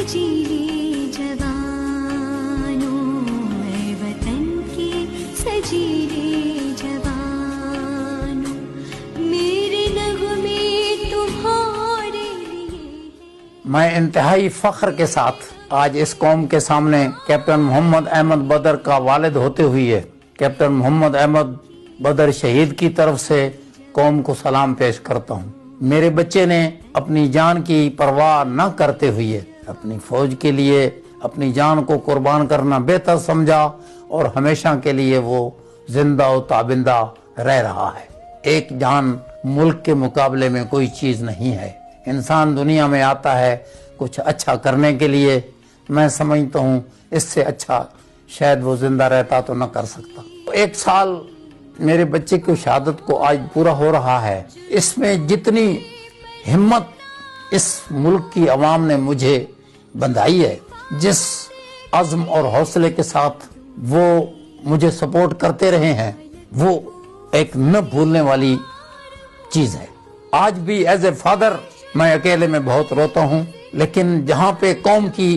سجیلے جوانوں اے وطن کے سجیلے جوانوں میرے نغمے تمہارے لیے. میں انتہائی فخر کے ساتھ آج اس قوم کے سامنے کیپٹن محمد احمد بدر کا والد ہوتے ہوئے کیپٹن محمد احمد بدر شہید کی طرف سے قوم کو سلام پیش کرتا ہوں. میرے بچے نے اپنی جان کی پرواہ نہ کرتے ہوئے اپنی فوج کے لیے اپنی جان کو قربان کرنا بہتر سمجھا اور ہمیشہ کے لیے وہ زندہ و تابندہ رہ رہا ہے. ایک جان ملک کے مقابلے میں کوئی چیز نہیں ہے. انسان دنیا میں آتا ہے کچھ اچھا کرنے کے لیے. میں سمجھتا ہوں اس سے اچھا شاید وہ زندہ رہتا تو نہ کر سکتا. 1 سال میرے بچے کی شہادت کو آج پورا ہو رہا ہے. اس میں جتنی ہمت اس ملک کی عوام نے مجھے بندھائی ہے، جس عزم اور حوصلے کے ساتھ وہ مجھے سپورٹ کرتے رہے ہیں، وہ ایک نہ بھولنے والی چیز ہے. آج بھی ایز اے فادر میں اکیلے میں بہت روتا ہوں، لیکن جہاں پہ قوم کی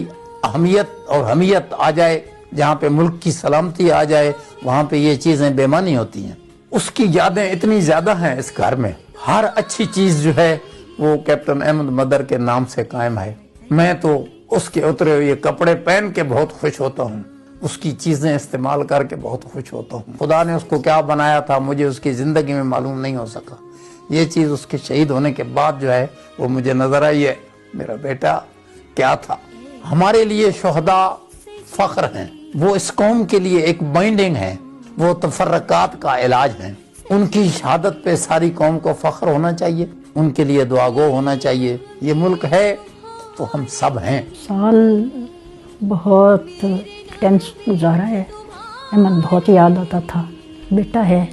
اہمیت اور حمیت آ جائے، جہاں پہ ملک کی سلامتی آ جائے، وہاں پہ یہ چیزیں بے معنی ہوتی ہیں. اس کی یادیں اتنی زیادہ ہیں اس گھر میں. ہر اچھی چیز جو ہے وہ کیپٹن احمد بدر کے نام سے قائم ہے. میں تو اس کے اترے ہوئے کپڑے پہن کے بہت خوش ہوتا ہوں، اس کی چیزیں استعمال کر کے بہت خوش ہوتا ہوں. خدا نے اس کو کیا بنایا تھا مجھے اس کی زندگی میں معلوم نہیں ہو سکا. یہ چیز اس کے شہید ہونے کے بعد جو ہے وہ مجھے نظر آئی ہے. میرا بیٹا کیا تھا. ہمارے لیے شہداء فخر ہیں، وہ اس قوم کے لیے ایک بائنڈنگ ہے، وہ تفرقات کا علاج ہے. ان کی شہادت پہ ساری قوم کو فخر ہونا چاہیے، ان کے لیے دعا گو ہونا چاہیے. یہ ملک ہے تو ہم سب ہیں. سال بہت ٹینس گزارا ہے. احمد بہت یاد آتا تھا. بیٹا ہے،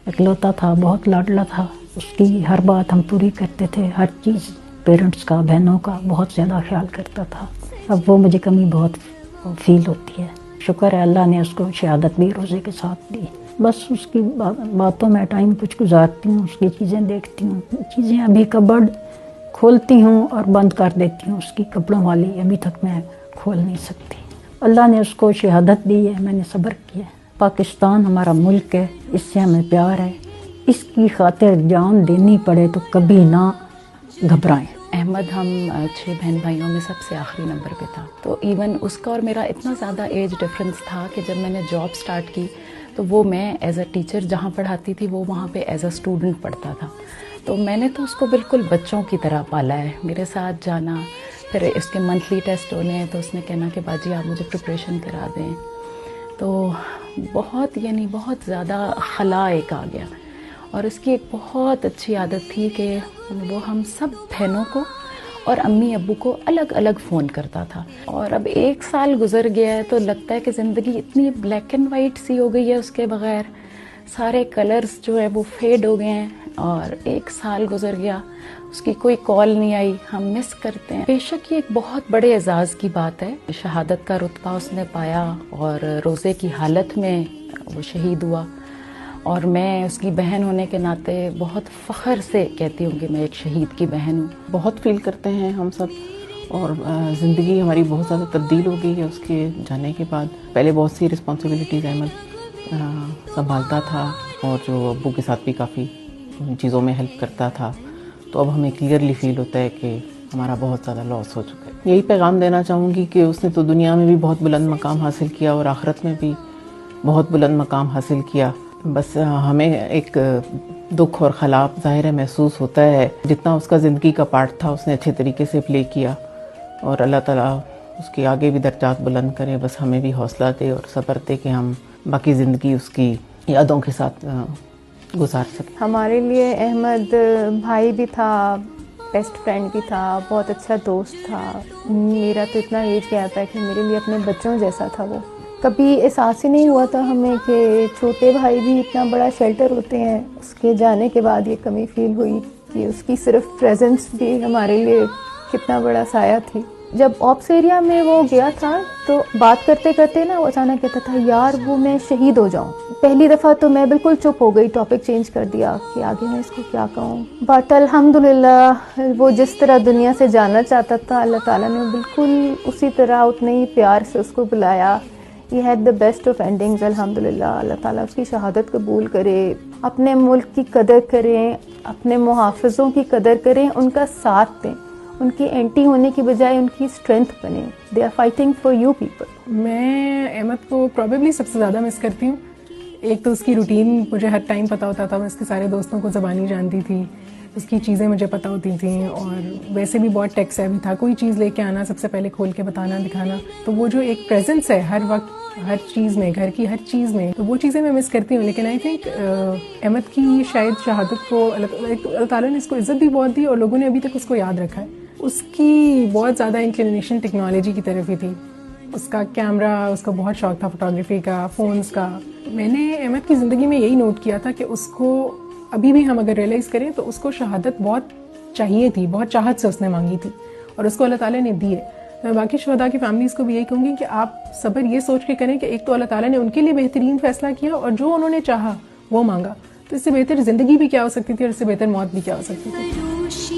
اکلوتا تھا، بہت لاڈلا تھا. اس کی ہر بات ہم پوری کرتے تھے، ہر چیز پیرنٹس کا بہنوں کا بہت زیادہ خیال کرتا تھا. اب وہ مجھے کمی بہت فیل ہوتی ہے. شکر ہے اللہ نے اس کو شہادت بھی روزے کے ساتھ دی. بس اس کی باتوں میں ٹائم کچھ گزارتی ہوں، اس کی چیزیں دیکھتی ہوں. چیزیں ابھی کبڈ کھولتی ہوں اور بند کر دیتی ہوں. اس کی کپڑوں والی ابھی تک میں کھول نہیں سکتی. اللہ نے اس کو شہادت دی ہے، میں نے صبر کیا ہے. پاکستان ہمارا ملک ہے، اس سے ہمیں پیار ہے. اس کی خاطر جان دینی پڑے تو کبھی نہ گھبرائیں. احمد ہم 6 بہن بھائیوں میں سب سے آخری نمبر پہ تھا. تو ایون اس کا اور میرا اتنا زیادہ ایج ڈفرینس تھا کہ جب میں نے جاب سٹارٹ کی تو وہ میں ایز اے ٹیچر جہاں پڑھاتی تھی وہ وہاں پہ ایز اے اسٹوڈنٹ پڑھتا تھا. تو میں نے تو اس کو بالکل بچوں کی طرح پالا ہے. میرے ساتھ جانا، پھر اس کے منتھلی ٹیسٹ ہونے ہیں تو اس نے کہنا کہ باجی آپ مجھے پریپریشن کرا دیں. تو بہت زیادہ خلا ایک آ گیا. اور اس کی ایک بہت اچھی عادت تھی کہ وہ ہم سب بہنوں کو اور امی ابو کو الگ الگ فون کرتا تھا. اور اب 1 سال گزر گیا ہے تو لگتا ہے کہ زندگی اتنی بلیک اینڈ وائٹ سی ہو گئی ہے اس کے بغیر. سارے کلرز جو ہیں وہ فیڈ ہو گئے ہیں. اور 1 سال گزر گیا، اس کی کوئی کال نہیں آئی. ہم مس کرتے ہیں. بے شک یہ ایک بہت بڑے اعزاز کی بات ہے. شہادت کا رتبہ اس نے پایا اور روزے کی حالت میں وہ شہید ہوا. اور میں اس کی بہن ہونے کے ناطے بہت فخر سے کہتی ہوں کہ میں ایک شہید کی بہن ہوں. بہت فیل کرتے ہیں ہم سب. اور زندگی ہماری بہت زیادہ تبدیل ہو گئی ہے اس کے جانے کے بعد. پہلے بہت سی رسپانسبلٹیز احمد سنبھالتا تھا اور جو ابو کے ساتھ بھی کافی چیزوں میں ہیلپ کرتا تھا. تو اب ہمیں کلیئرلی فیل ہوتا ہے کہ ہمارا بہت زیادہ لاس ہو چکا ہے. یہی پیغام دینا چاہوں گی کہ اس نے تو دنیا میں بھی بہت بلند مقام حاصل کیا اور آخرت میں بھی بہت بلند مقام حاصل کیا. بس ہمیں ایک دکھ اور خلاف ظاہر ہے محسوس ہوتا ہے. جتنا اس کا زندگی کا پارٹ تھا اس نے اچھے طریقے سے پلے کیا اور اللہ تعالیٰ اس کے آگے بھی درجات بلند کرے. بس ہمیں بھی حوصلہ دے اور صبر دے کہ ہم باقی زندگی اس کی یادوں کے ساتھ گزار سکیں. ہمارے لیے احمد بھائی بھی تھا، بیسٹ فرینڈ بھی تھا، بہت اچھا دوست تھا. میرا تو اتنا ایج گیپ ہے کہ میرے لیے اپنے بچوں جیسا تھا. وہ کبھی احساس ہی نہیں ہوا تھا ہمیں کہ چھوٹے بھائی بھی اتنا بڑا شیلٹر ہوتے ہیں. اس کے جانے کے بعد یہ کمی فیل ہوئی کہ اس کی صرف پریزنس بھی ہمارے لیے کتنا بڑا سایہ تھی. جب آپس ایریا میں وہ گیا تھا تو بات کرتے کرتے نا وہ اچانک کہتا تھا یار وہ میں شہید ہو جاؤں. پہلی دفعہ تو میں بالکل چپ ہو گئی, ٹاپک چینج کر دیا کہ آگے میں اس کو کیا کہوں. بٹ الحمدللہ وہ جس طرح دنیا سے جانا چاہتا تھا اللہ تعالیٰ نے بالکل اسی طرح اتنے ہی پیار سے اس کو بلایا. He had the best of endings الحمدللہ. اللہ تعالیٰ اس کی شہادت قبول کرے. اپنے ملک کی قدر کریں, اپنے محافظوں کی قدر کریں, ان کا ساتھ دیں, ان کی اینٹی ہونے کی بجائے ان کی اسٹرینتھ بنیں. They are fighting for you people. میں احمد کو پروبیبلی سب سے زیادہ مس کرتی ہوں. ایک تو اس کی روٹین مجھے ہر ٹائم پتہ ہوتا تھا, میں اس کے سارے دوستوں کو زبانی جانتی تھی, اس کی چیزیں مجھے پتہ ہوتی تھیں, اور ویسے بھی بہت ٹیک سیوی تھا. کوئی چیز لے کے آنا سب سے پہلے کھول کے بتانا, دکھانا, تو وہ جو ایک پریزنس ہے ہر وقت ہر چیز میں, گھر کی ہر چیز میں, تو وہ چیزیں میں مس کرتی ہوں. لیکن آئی تھنک احمد کی شاید شہادت کو اللہ تعالیٰ نے اس کو عزت بھی بہت دی, اور لوگوں نے ابھی تک اس کو یاد رکھا ہے. اس کی بہت زیادہ انکلینیشن ٹیکنالوجی کی طرف ہی تھی. اس کا کیمرہ, اس کا بہت شوق تھا فوٹوگرافی کا, فونز کا. میں نے احمد کی زندگی میں یہی نوٹ کیا تھا کہ اس کو ابھی بھی ہم اگر ریئلائز کریں تو اس کو شہادت بہت چاہیے تھی, بہت چاہت سے اس نے مانگی تھی, اور اس کو اللہ تعالیٰ نے دی ہے. میں باقی شہداء کی فیملیز کو بھی یہی کہوں گی کہ آپ صبر یہ سوچ کے کریں کہ ایک تو اللہ تعالیٰ نے ان کے لیے بہترین فیصلہ کیا, اور جو انہوں نے چاہا وہ مانگا, تو اس سے بہتر زندگی بھی کیا ہو سکتی تھی, اور اس سے بہتر موت بھی کیا ہو سکتی تھی.